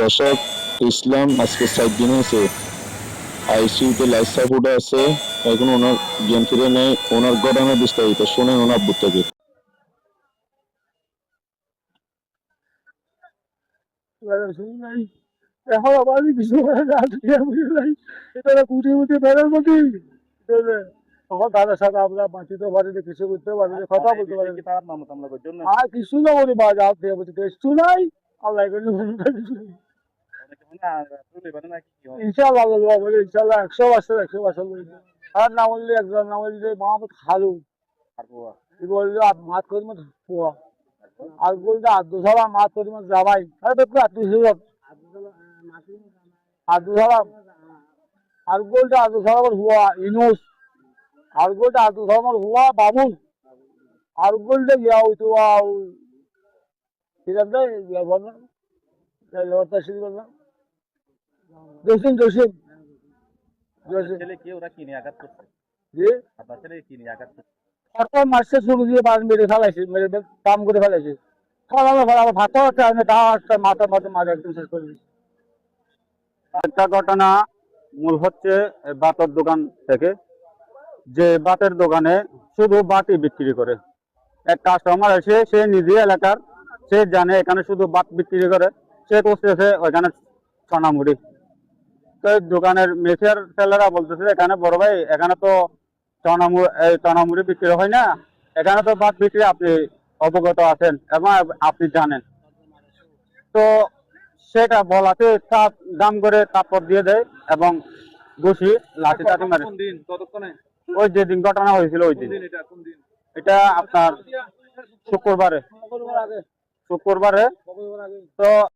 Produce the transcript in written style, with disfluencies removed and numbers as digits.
দর্শক, ইসলাম আজকে 7 দিন হয়েছে আইসিইউতে লাইফ সাপোর্টে আছে। এখন ওনার জ্ঞান ফিরে নেয়। ওনার ঘটনা বিস্তারিত শোনেন ওনার আব্বু থেকে। নাই এখন আবার কিছু নাই এটা কুটি কুটি বেড়ার মধ্যে তখন তাদের সাথে আমরা বাঁচিতে পারি কিছু করতে পারি কথা বলতে পারি আর কিছু না বলি বা যা কিছু নাই আল্লাহ ইনশাল্লাহ বলবো ইনশাল্লাহ 100% আর না বললে একজন না বললে মাহমুদ খালু কি বললো মাত করি মত পোয়া আর বলতে আব্দুল সালাম মাত করি মত জামাই আরে তো আব্দুল সালাম আব্দুল সালাম আর বলতে আব্দুল সালামের হুয়া ইনুস আর বলতে আব্দুল সালামের হুয়া বাবুল আর বলতে ইয়া হইতো ঠিক আছে ইয়া বলনা লড়তা শুরু করলাম জসিম জসিম জসিম জি সরকার মাসে শুরু দিয়ে বাস মেরে ফেলাইছে মেরে কাম করে ফেলাইছে ফলানো ফলানো ভাত মাথা মাথা মাথা একদম শেষ করে দিয়েছে। একটা ঘটনা মূল হচ্ছে বাতের দোকান থেকে, যে বাতের দোকানে শুধু বাতি বিক্রি করে। এক কাস্টমার এসে সে নিজে এলাকার, সে জানে এখানে শুধু বাত বিক্রি করে, সে করতেছে ওইখানে সোনামুড়ি। তো এই দোকানের মেসের ছেলেরা বলতেছে এখানে বড় ভাই এখানে তো সোনামুড়ি বিক্রি হয় না, এখানে তো বাত বিক্রি আপনি অবগত আছেন এবং আপনি জানেন। তো সেটা বলাতে চাপ দাম করে কাপড় দিয়ে দেয় এবং ঘুষি লাঠি টাঠি মারে। ওই যেদিন ঘটনা হয়েছিল ওই দিন, এটা আপনার শুক্রবারে। তো